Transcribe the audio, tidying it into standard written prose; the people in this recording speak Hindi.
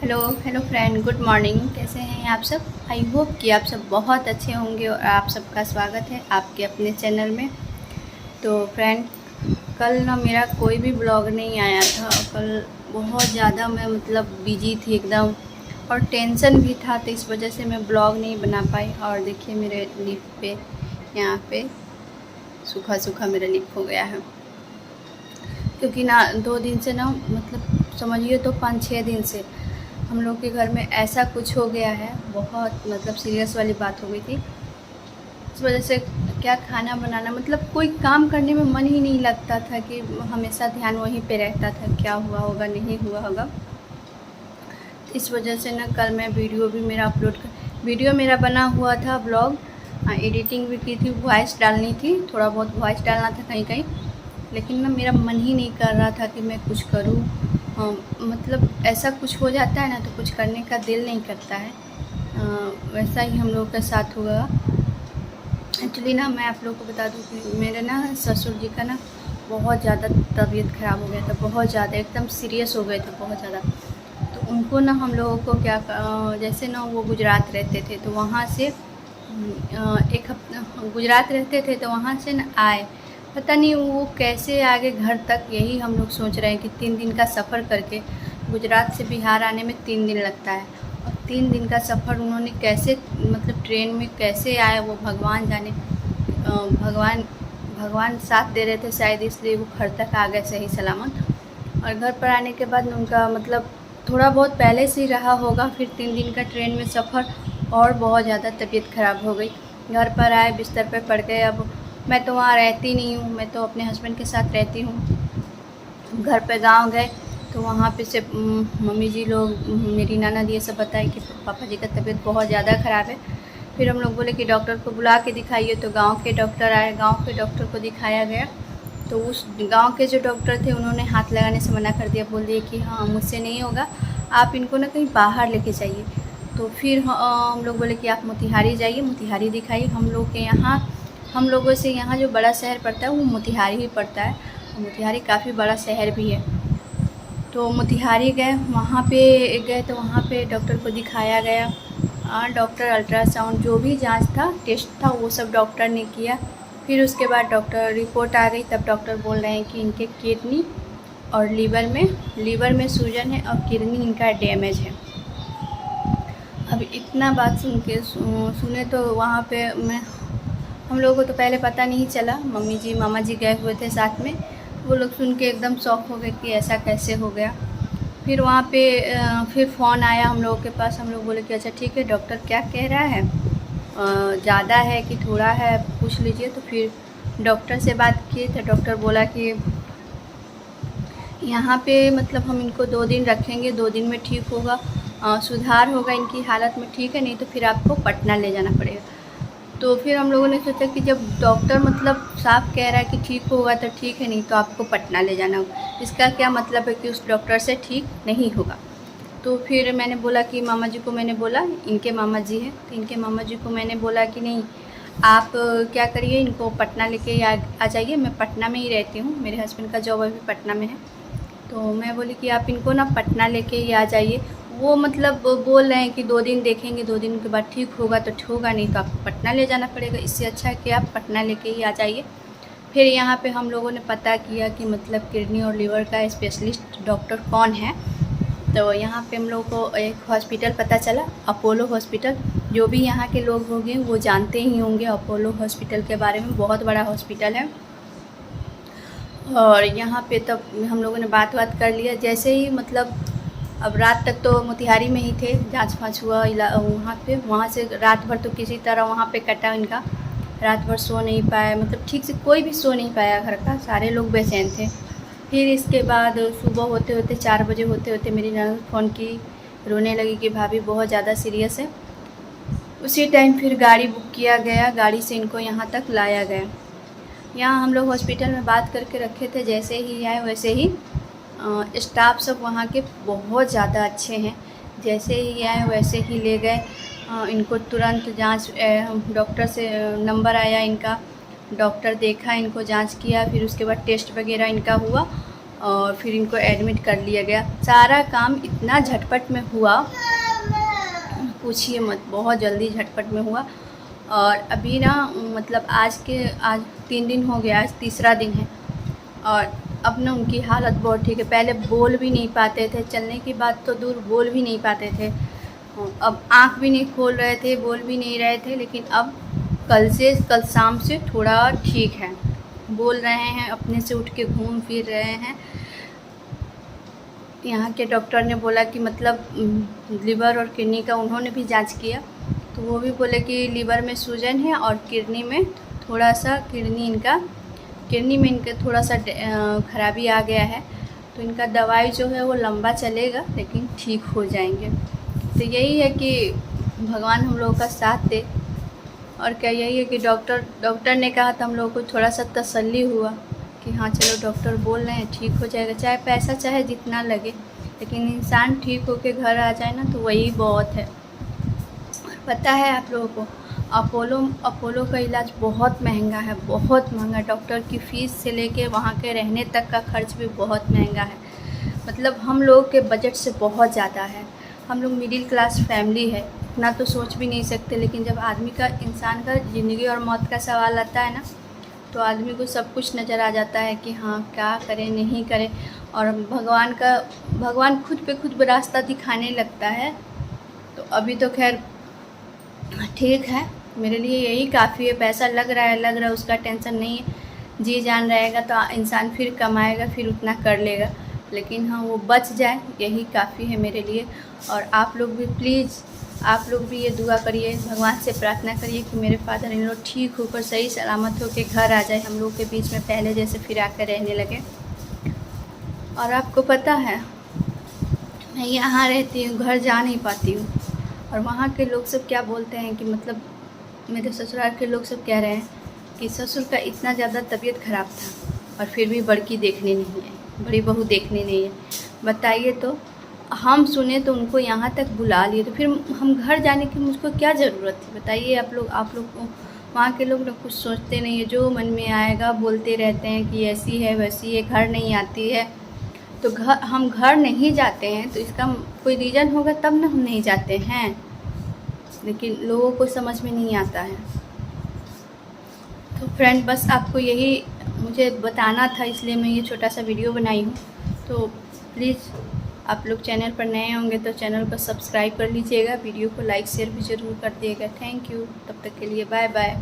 Hello hello friend, good morning. कैसे हैं आप सब? आई होप कि आप सब बहुत अच्छे होंगे और आप सबका स्वागत है आपके अपने चैनल में। तो फ्रेंड, कल ना मेरा कोई भी ब्लॉग नहीं आया था। कल बहुत ज़्यादा मैं बिजी थी एकदम, और टेंशन भी था, तो इस वजह से मैं ब्लॉग नहीं बना पाई। और देखिए मेरे लिप पे, यहाँ पे सूखा सूखा मेरा लिप हो गया है, क्योंकि ना 2 दिन से ना समझिए तो 5-6 दिन से हम लोग के घर में ऐसा कुछ हो गया है। बहुत सीरियस वाली बात हो गई थी। इस वजह से क्या खाना बनाना, कोई काम करने में मन ही नहीं लगता था, कि हमेशा ध्यान वहीं पे रहता था, क्या हुआ होगा नहीं हुआ होगा। इस वजह से ना कल मैं वीडियो मेरा बना हुआ था, ब्लॉग एडिटिंग भी की थी, वॉइस डालनी थी, थोड़ा बहुत वॉइस डालना था कहीं कहीं, लेकिन ना मेरा मन ही नहीं कर रहा था कि मैं कुछ करूं। ऐसा कुछ हो जाता है ना, तो कुछ करने का दिल नहीं करता है। वैसा ही हम लोगों के साथ हुआ। एक्चुअली ना मैं आप लोगों को बता दूं कि मेरे ना ससुर जी का ना बहुत ज़्यादा तबीयत ख़राब हो गया था, बहुत ज़्यादा एकदम सीरियस हो गए थे, बहुत ज़्यादा। तो उनको ना हम लोगों को जैसे ना वो गुजरात रहते थे, तो वहाँ से एक हफ्ता गुजरात रहते थे, तो वहाँ से ना आए। पता नहीं वो कैसे आगे घर तक, यही हम लोग सोच रहे हैं कि 3 दिन का सफ़र करके गुजरात से बिहार आने में 3 दिन लगता है। और 3 दिन का सफ़र उन्होंने कैसे, ट्रेन में कैसे आए, वो भगवान जाने। भगवान भगवान साथ दे रहे थे शायद, इसलिए वो घर तक आ गए सही सलामत। और घर पर आने के बाद उनका थोड़ा बहुत पहले से ही रहा होगा, फिर 3 दिन का ट्रेन में सफ़र, और बहुत ज़्यादा तबीयत ख़राब हो गई। घर पर आए, बिस्तर पर पड़ गए। अब मैं तो वहाँ रहती नहीं हूँ, मैं तो अपने हस्बैंड के साथ रहती हूँ। घर पे गांव गए, तो वहाँ पे से मम्मी जी लोग, मेरी ननद ये सब बताए कि पापा जी का तबीयत बहुत ज़्यादा ख़राब है। फिर हम लोग बोले कि डॉक्टर को बुला के दिखाइए, तो गांव के डॉक्टर आए, गांव के डॉक्टर को दिखाया गया। तो उस गांव के जो डॉक्टर थे, उन्होंने हाथ लगाने से मना कर दिया, बोल दिए कि हाँ मुझसे नहीं होगा, आप इनको ना कहीं बाहर लेके जाइए। तो फिर हम लोग बोले कि आप मोतिहारी जाइए, मोतिहारी दिखाइए। हम लोगों से यहाँ जो बड़ा शहर पड़ता है वो मोतिहारी ही पड़ता है, और मोतिहारी काफ़ी बड़ा शहर भी है। तो मोतिहारी गए, वहाँ पे गए तो वहाँ पे डॉक्टर को दिखाया गया। डॉक्टर अल्ट्रासाउंड जो भी जांच था, टेस्ट था, वो सब डॉक्टर ने किया। फिर उसके बाद डॉक्टर रिपोर्ट आ गई, तब डॉक्टर बोल रहे हैं कि इनके किडनी और लीवर में सूजन है, और किडनी इनका डैमेज है। अब इतना बात सुने तो वहाँ पे हम लोगों को तो पहले पता नहीं चला। मम्मी जी मामा जी गए हुए थे साथ में, वो लोग सुन के एकदम शॉक हो गए कि ऐसा कैसे हो गया। फिर वहाँ पे फिर फ़ोन आया हम लोगों के पास। हम लोग बोले कि अच्छा ठीक है, डॉक्टर क्या कह रहा है, ज़्यादा है कि थोड़ा है, पूछ लीजिए। तो फिर डॉक्टर से बात किए, तो डॉक्टर बोला कि यहाँ पे हम इनको 2 दिन रखेंगे, 2 दिन में ठीक होगा, सुधार होगा इनकी हालत में, ठीक है, नहीं तो फिर आपको पटना ले जाना पड़ेगा। तो फिर हम लोगों ने सोचा कि जब डॉक्टर साफ कह रहा है कि ठीक होगा तो ठीक है, नहीं तो आपको पटना ले जाना होगा। इसका क्या मतलब है कि उस डॉक्टर से ठीक नहीं होगा। तो फिर मैंने बोला कि मामा जी को, मैंने बोला, इनके मामा जी हैं, तो इनके मामा जी को मैंने बोला कि नहीं, आप क्या करिए, इनको पटना लेके आ जाइए। मैं पटना में ही रहती हूँ, मेरे हस्बैंड का जॉब अभी पटना में है। तो मैं बोली कि आप इनको ना पटना लेके ही आ जाइए। वो बोल रहे हैं कि 2 दिन देखेंगे, 2 दिन के बाद ठीक होगा तो ठीक होगा, नहीं तो आपको पटना ले जाना पड़ेगा। इससे अच्छा है कि आप पटना लेके ही आ जाइए। फिर यहाँ पे हम लोगों ने पता किया कि किडनी और लीवर का स्पेशलिस्ट डॉक्टर कौन है। तो यहाँ पे हम लोग को एक हॉस्पिटल पता चला, अपोलो हॉस्पिटल। जो भी यहाँ के लोग होंगे वो जानते ही होंगे अपोलो हॉस्पिटल के बारे में, बहुत बड़ा हॉस्पिटल है। और यहाँ पे तब हम लोगों ने बात कर लिया। जैसे ही अब रात तक तो मोतिहारी में ही थे, जांच फाँच हुआ वहाँ पे। वहाँ से रात भर तो किसी तरह वहाँ पे कटा इनका। रात भर सो नहीं पाया, ठीक से कोई भी सो नहीं पाया घर का, सारे लोग बेचैन थे। फिर इसके बाद सुबह होते होते 4 बजे होते होते मेरी ननद फ़ोन की, रोने लगी कि भाभी बहुत ज़्यादा सीरियस है। उसी टाइम फिर गाड़ी बुक किया गया, गाड़ी से इनको यहाँ तक लाया गया। यहाँ हम लोग हॉस्पिटल में बात करके रखे थे, जैसे ही आए वैसे ही स्टाफ सब वहाँ के बहुत ज़्यादा अच्छे हैं। जैसे ही आए वैसे ही ले गए इनको तुरंत जांच। डॉक्टर से नंबर आया इनका, डॉक्टर देखा, इनको जांच किया, फिर उसके बाद टेस्ट वगैरह इनका हुआ। और फिर इनको एडमिट कर लिया गया। सारा काम इतना झटपट में हुआ, पूछिए मत, बहुत जल्दी झटपट में हुआ। और अभी ना मतलब आज 3 दिन हो गया, आज तीसरा दिन है और अब ना उनकी हालत बहुत ठीक है। पहले बोल भी नहीं पाते थे, चलने की बात तो दूर, बोल भी नहीं पाते थे। अब आँख भी नहीं खोल रहे थे, बोल भी नहीं रहे थे, लेकिन अब कल शाम से थोड़ा ठीक है, बोल रहे हैं, अपने से उठ के घूम फिर रहे हैं। यहाँ के डॉक्टर ने बोला कि मतलब लीवर और किडनी का उन्होंने भी जांच किया, तो वो भी बोले कि लीवर में सूजन है और किडनी में थोड़ा सा थोड़ा सा खराबी आ गया है, तो इनका दवाई जो है वो लंबा चलेगा लेकिन ठीक हो जाएंगे। तो यही है कि भगवान हम लोगों का साथ दे। और क्या, यही है कि डॉक्टर ने कहा था हम लोगों को, थोड़ा सा तसल्ली हुआ कि हाँ चलो डॉक्टर बोल रहे हैं ठीक हो जाएगा, चाहे पैसा चाहे जितना लगे, लेकिन इंसान ठीक होके घर आ जाए ना तो वही बहुत है। और पता है आप लोगों को, अपोलो का इलाज बहुत महंगा है, बहुत महंगा। डॉक्टर की फ़ीस से लेके वहाँ के रहने तक का खर्च भी बहुत महंगा है। मतलब हम लोगों के बजट से बहुत ज़्यादा है। हम लोग मिडिल क्लास फैमिली है, इतना तो सोच भी नहीं सकते, लेकिन जब इंसान का ज़िंदगी और मौत का सवाल आता है ना, तो आदमी को सब कुछ नज़र आ जाता है कि हाँ क्या करें नहीं करें। और भगवान खुद पे खुद रास्ता दिखाने लगता है। तो अभी तो खैर ठीक है, मेरे लिए यही काफ़ी है। पैसा लग रहा है उसका टेंशन नहीं है। जी जान रहेगा तो इंसान फिर कमाएगा, फिर उतना कर लेगा, लेकिन हाँ वो बच जाए यही काफ़ी है मेरे लिए। और आप लोग भी प्लीज़, आप लोग भी ये दुआ करिए, भगवान से प्रार्थना करिए कि मेरे फादर इन लोग ठीक होकर सही सलामत होकर घर आ जाए, हम लोग के बीच में पहले जैसे फिर आकर रहने लगे। और आपको पता है मैं यहाँ रहती हूँ, घर जा नहीं पाती हूँ, और वहाँ के लोग सब क्या बोलते हैं कि मतलब मेरे ससुराल के लोग सब कह रहे हैं कि ससुर का इतना ज़्यादा तबीयत ख़राब था और फिर भी बड़ी बहू देखने नहीं है। बताइए, तो हम सुने तो उनको यहाँ तक बुला लिए, तो फिर हम घर जाने की मुझको क्या ज़रूरत थी? बताइए आप लोग को। वहाँ के लोग कुछ सोचते नहीं है, जो मन में आएगा बोलते रहते हैं कि ऐसी है वैसी है, घर नहीं आती है। तो हम घर नहीं जाते हैं तो इसका कोई रीज़न होगा तब ना हम नहीं जाते हैं, लेकिन लोगों को समझ में नहीं आता है। तो फ्रेंड, बस आपको यही मुझे बताना था, इसलिए मैं ये छोटा सा वीडियो बनाई हूँ। तो प्लीज़ आप लोग चैनल पर नए होंगे तो चैनल को सब्सक्राइब कर लीजिएगा, वीडियो को लाइक शेयर भी ज़रूर कर दिएगा। थैंक यू, तब तक के लिए बाय बाय।